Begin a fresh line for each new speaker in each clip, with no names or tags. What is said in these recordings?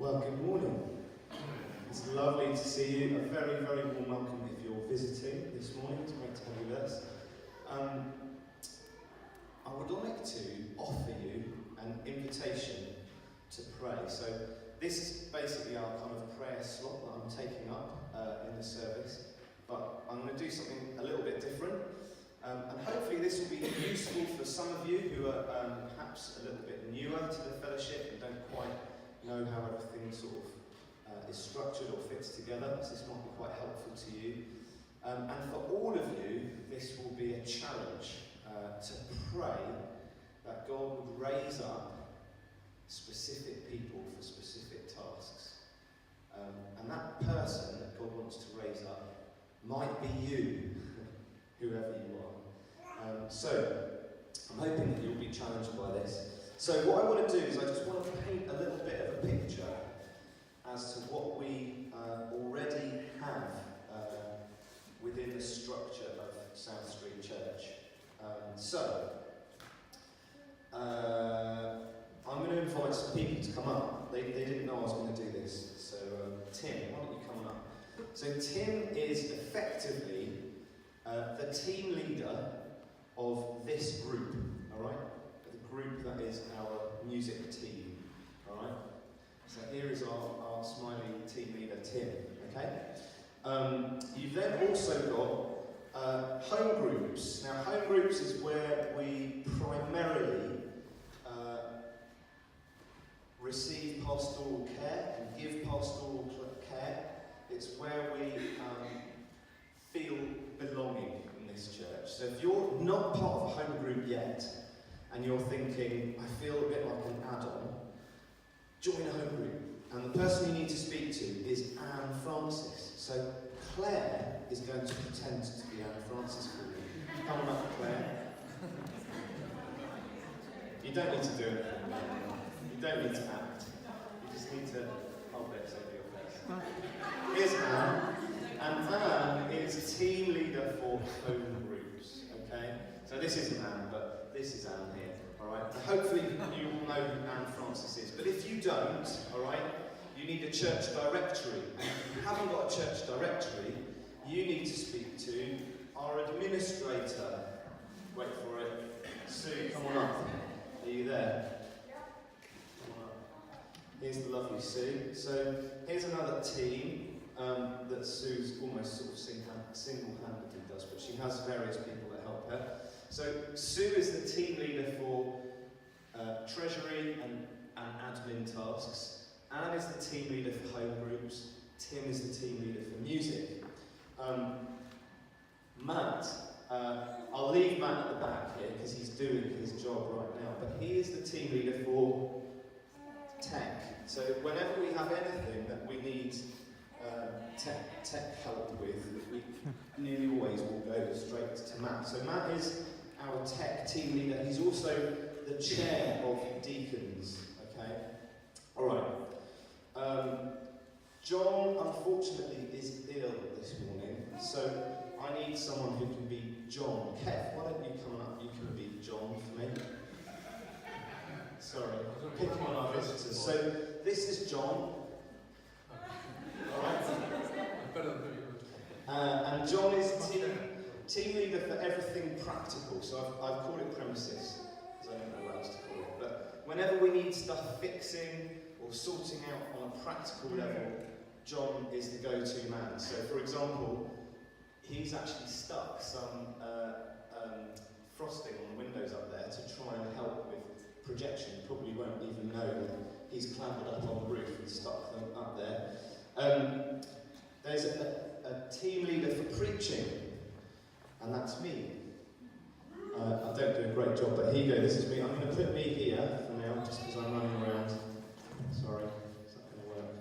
Well, good morning. It's lovely to see you. A very, very warm welcome if you're visiting this morning. It's great to have you with us. I would like to offer you an invitation to pray. So this is basically our kind of prayer slot that I'm taking up in the service. But I'm going to do something a little bit different. And hopefully this will be useful for some of you who are perhaps a little bit newer to the fellowship and don't quite know how everything sort of is structured or fits together. So this might be quite helpful to you. And for all of you, this will be a challenge to pray that God would raise up specific people for specific tasks. And that person that God wants to raise up might be you, whoever you are. So I'm hoping that you'll be challenged by this. So what I want to do is I just want to paint a little bit of a picture as to what we already have within the structure of South Street Church. I'm going to invite some people to come up. They didn't know I was going to do this. So Tim, why don't you come up? So Tim is effectively the team leader of this group, alright? The group that is our music team, alright? So here is our smiley team leader, Tim, okay? You've then also got home groups. Now, home groups is where we primarily receive pastoral care and give pastoral care. It's where we feel belonging in this church. So if you're not part of a home group yet, and you're thinking, I feel a bit like an add-on, join a home group. And the person you need to speak to is Anne Francis. So Claire is going to pretend to be Anne Francis for you. Come on up, Claire. You don't need to do it. You don't need to act. You just need to hold it over your face. Here's Anne. And Anne is team leader for home groups. Okay? So this isn't Anne, but this is Anne here. Alright? Hopefully you all know who Anne Francis is. But if you don't, alright, you need a church directory. And if you haven't got a church directory, you need to speak to our administrator. Wait for it. Sue, come on up. Are you there? Come on up. Here's the lovely Sue. So here's another team that Sue's almost sort of single-handedly does, but she has various people that help her. So Sue is the team leader for treasury and admin tasks. Anne is the team leader for home groups. Tim is the team leader for music. Matt, I'll leave Matt at the back here because he's doing his job right now, but he is the team leader for tech. So whenever we have anything that we need tech help with, we nearly always will go straight to Matt. So Matt is our tech team leader. He's also the chair of deacons. Okay? Alright. John, unfortunately, is ill this morning, so I need someone who can be John. Kev, why don't you come up? You can be John for me. Sorry, pick one of our visitors. So this is John. Alright? And John is team leader for everything practical. So I've called it premises, because I don't know what else to call it. But whenever we need stuff fixing or sorting out on a practical level, John is the go-to man. So for example, he's actually stuck some frosting on the windows up there to try and help with projection. You probably won't even know that he's clambered up on the roof and stuck them up there. There's a team leader for preaching, and that's me. I don't do a great job, but here you go, this is me. I'm going to put me here for now, just because I'm running around. Sorry, it's not going to work.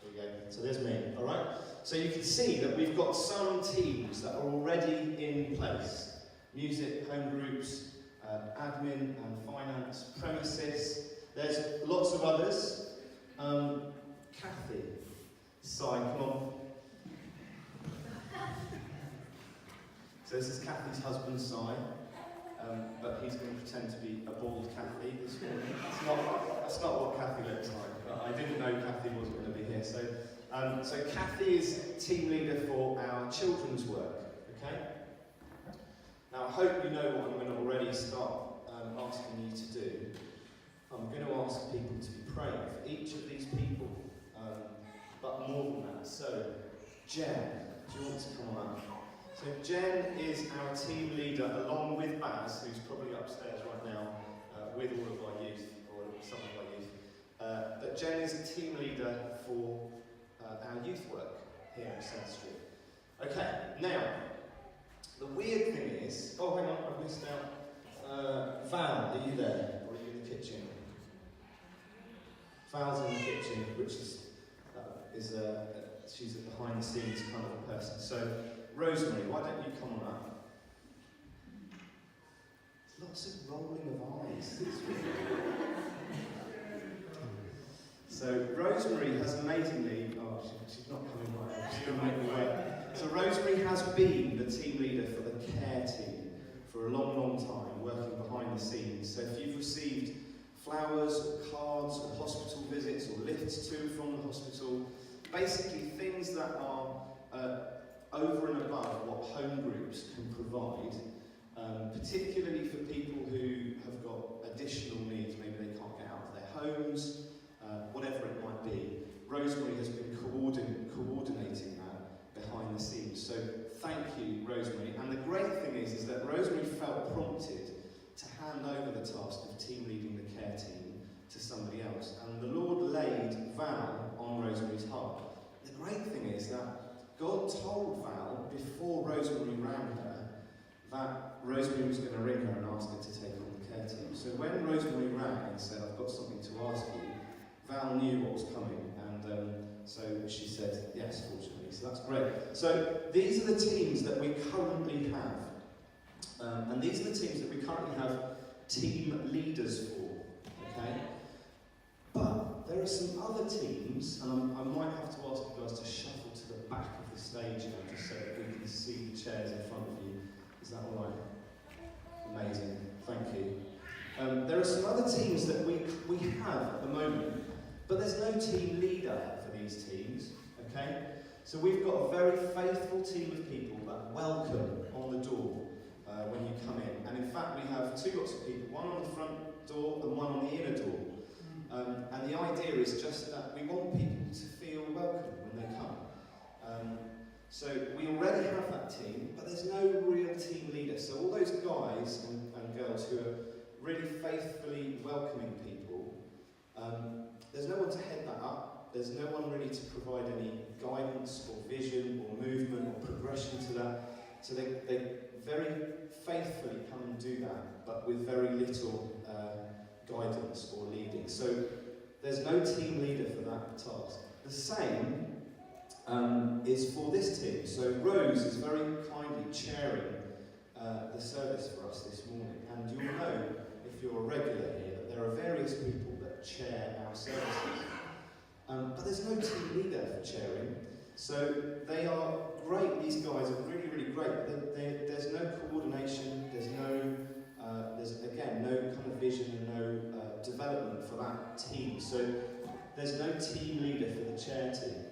There we go, so there's me, alright? So you can see that we've got some teams that are already in place. Music, home groups, admin and finance, premises. There's lots of others. Kathy, Si, come on. So this is Kathy's husband, Si. but he's going to pretend to be a bald Kathy this morning. That's not what Kathy looks like, but I didn't know Kathy wasn't going to be here. So Kathy is team leader for our children's work, okay? Now I hope you know what I'm going to already start asking you to do. I'm going to ask people to be praying for each of these people, but more than that. So, Jen, do you want to come on up? So Jen is our team leader, along with Baz, who's probably upstairs right now with all of our youth, or some of our youth. But Jen is a team leader for our youth work here at Centre Street. Okay, now, the weird thing is... Oh, hang on, I've missed out. Val, are you there? Or are you in the kitchen? Val's in the kitchen, which is she's a behind the scenes kind of a person. So, Rosemary, why don't you come on up? Lots of rolling of eyes. So, Rosemary has amazingly... Oh, she's not coming right now. She's going to make me wait. So, Rosemary has been the team leader for the care team for a long, long time, working behind the scenes. So, if you've received flowers, or cards, or hospital visits, or lifts to and from the hospital, basically things that are over and above what home groups can provide, particularly for people who have got additional needs, maybe they can't get out of their homes, whatever it might be. Rosemary has been coordinating that behind the scenes. So thank you, Rosemary. And the great thing is that Rosemary felt prompted to hand over the task of team leading the care team to somebody else. And the Lord laid Val on Rosemary's heart. The great thing is that God told Val, before Rosemary rang her, that Rosemary was going to ring her and ask her to take on the care team. So when Rosemary rang and said, I've got something to ask you, Val knew what was coming, and so she said yes, fortunately. So that's great. So these are the teams that we currently have. And these are the teams that we currently have team leaders for, okay? But there are some other teams, and I might have to ask you guys to shuffle to the back of the stage now, just so that we can see the chairs in front of you. Is that all right? Amazing. Thank you. There are some other teams that we have at the moment, but there's no team leader for these teams, okay? So we've got a very faithful team of people that welcome on the door when you come in. And in fact, we have two lots of people, one on the front door and one on the inner door. And the idea is just that we want people to feel welcome when they come. So we already have that team, but there's no real team leader. So all those guys and girls who are really faithfully welcoming people, there's no one to head that up. There's no one really to provide any guidance or vision or movement or progression to that. So they very faithfully come and do that, but with very little guidance or leading. So there's no team leader for that task. The same is for this team. So Rose is very kindly chairing the service for us this morning. And you'll know, if you're a regular here, that there are various people that chair our services. But there's no team leader for chairing. So they are great, these guys are really, really great. There's no coordination, there's again, no kind of vision and no development for that team. So there's no team leader for the chair team.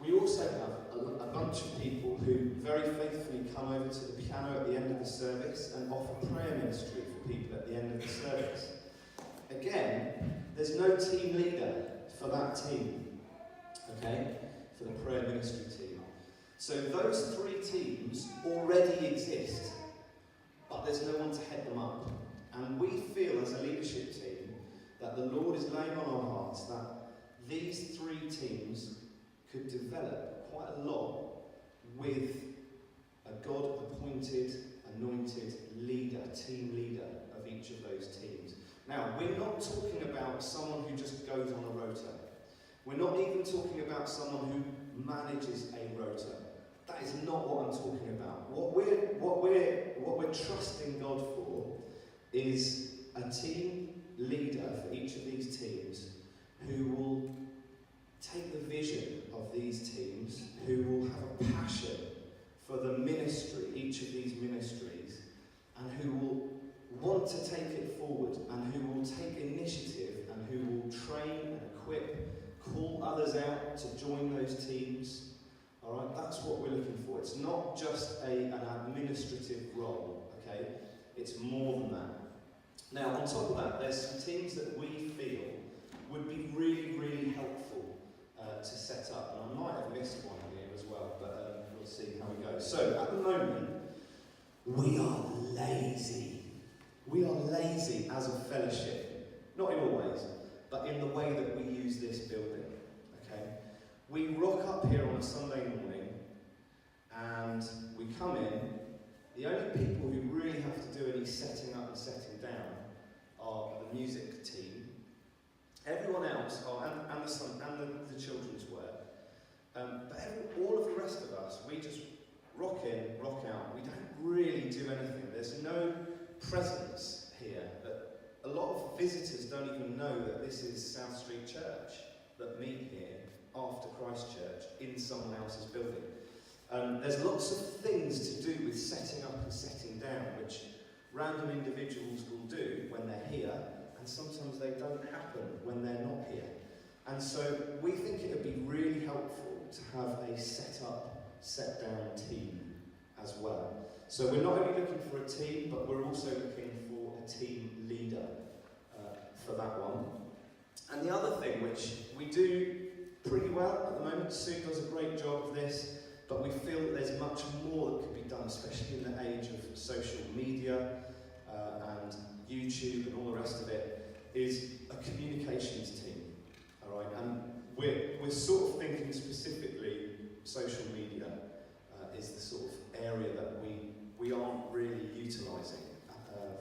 We also have a bunch of people who very faithfully come over to the piano at the end of the service and offer prayer ministry for people at the end of the service. Again, there's no team leader for that team, okay, for the prayer ministry team. So those three teams already exist, but there's no one to head them up. And we feel as a leadership team that the Lord is laying on our hearts that these three teams could develop quite a lot with a God-appointed, anointed leader, team leader of each of those teams. Now, we're not talking about someone who just goes on a rota. We're not even talking about someone who manages a rota. That is not what I'm talking about. What we're trusting God for is a team leader for each of these teams who will take the vision of these teams, who will have a passion for the ministry, each of these ministries, and who will want to take it forward and who will take initiative and who will train and equip, call others out to join those teams. All right, that's what we're looking for. It's not just an administrative role, okay? It's more than that. Now, on top of that, there's some teams that we feel would be really, really helpful to set up. And I might have missed one here as well, but we'll see how we go. So, at the moment, we are lazy. We are lazy as a fellowship. Not in all ways, but in the way that we use this building, okay? We rock up here on a Sunday morning, and we come in. The only people who really have to do any setting up and setting down are the music team. Everyone else, and the children's work. But all of the rest of us, we just rock in, rock out. We don't really do anything. There's no presence here. A lot of visitors don't even know that this is South Street Church that meet here after Christchurch in someone else's building. There's lots of things to do with setting up and setting down, which random individuals will do when they're here, and sometimes they don't happen when they're not here. And so we think it would be really helpful to have a set up, set down team as well. So we're not only looking for a team, but we're also looking for a team leader for that one. And the other thing, which we do pretty well at the moment, Sue does a great job of this, but we feel that there's much more that could be done, especially in the age of social media and YouTube and all the rest of it, is a communications team. All right, and we're sort of thinking specifically social media is the sort of area that we aren't really utilising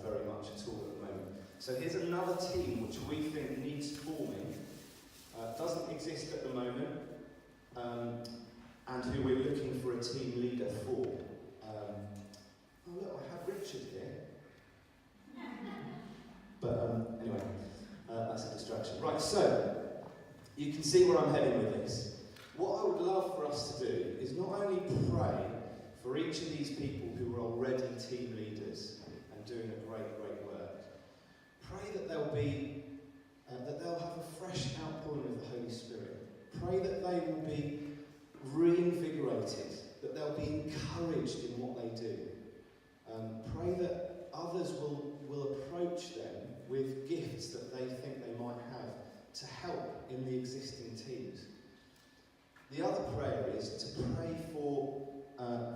very much at all at the moment. So here's another team which we think needs forming, doesn't exist at the moment, and who we're looking for a team leader for. Oh look, I have Richard here. But anyway, that's a distraction. Right, so you can see where I'm heading with this. What I would love for us to do is not only pray for each of these people who are already team leaders and doing a great, great work. Pray that they'll have a fresh outpouring of the Holy Spirit. Pray that they will be reinvigorated, that they'll be encouraged in what they do. Pray that others will approach them with gifts that they think they might have to help in the existing teams. The other prayer is to pray for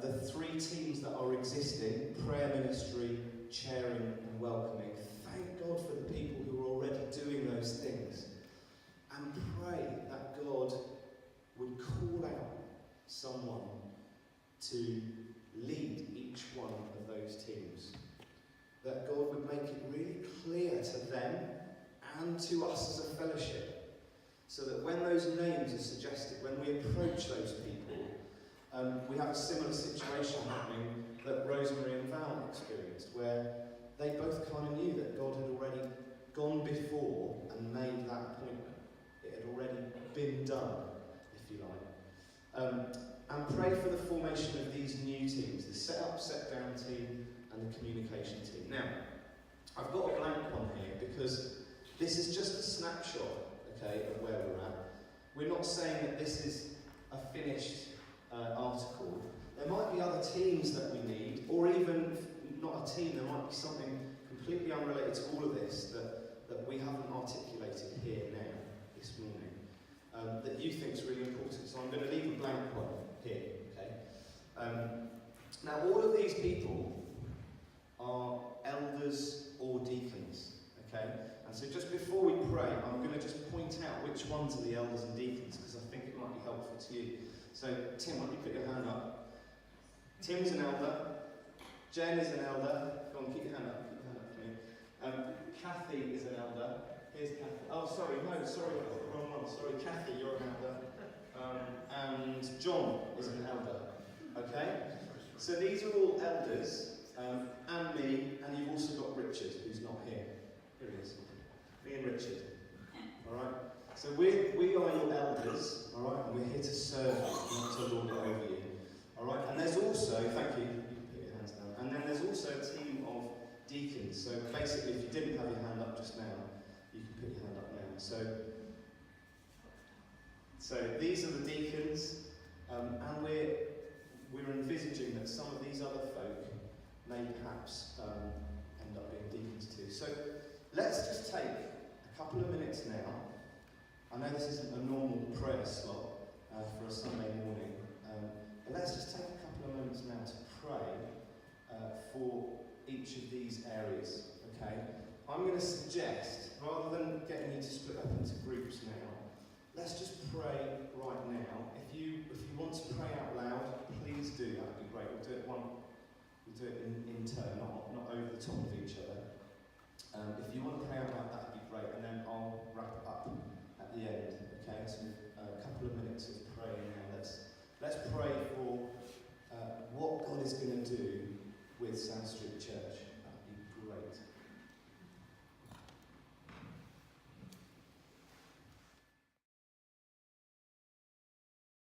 the three teams that are existing: prayer ministry, chairing and welcoming. Thank God for the people who are already doing those things. And pray that God would call out someone to lead each one of those teams. That God would make it really clear to them and to us as a fellowship, so that when those names are suggested, when we approach those people, we have a similar situation happening that Rosemary and Val experienced, where they both kind of knew that God had already gone before and made that appointment. It had already been done, if you like. And pray for the formation of these new teams, the set up, set down team and the communication team. Now, I've got a blank one here because this is just a snapshot, okay, of where we're at. We're not saying that this is a finished article. There might be other teams that we need, or even not a team, there might be something completely unrelated to all of this that we haven't articulated here now, this morning, that you think is really important. So I'm going to leave a blank one here, okay? Now, all of these people are elders or deacons, okay? And so just before we pray, I'm going to just point out which ones are the elders and deacons, because I think it might be helpful to you. So, Tim, why don't you put your hand up? Tim's an elder. Jen is an elder. Go on, keep your hand up. Keep your hand up for me. Kathy is an elder. Here's Kathy. Oh, sorry, no, sorry, I got the wrong one. Sorry, Kathy, you're an elder. And John is an elder. Okay? So these are all elders, and me, and you've also got Richard, who's not here. Here he is. Me and Richard. Alright? So we are your elders, alright, and we're here to serve you, not to lord it over you. Alright, and there's also, thank you, you can put your hands down, and then there's also a team of deacons. So basically, if you didn't have your hand up just now, you can put your hand up now. So these are the deacons, and we're envisaging that some of these other folk may perhaps end up being deacons too. So let's just take a couple of minutes now. I know this isn't a normal prayer slot for a Sunday morning, but let's just take a couple of moments now to pray for each of these areas, okay? I'm going to suggest, rather than getting you to split up into groups now, let's just pray right now. If you want to pray out loud, please do. That would be great. We'll do it in turn, not over the top of each other.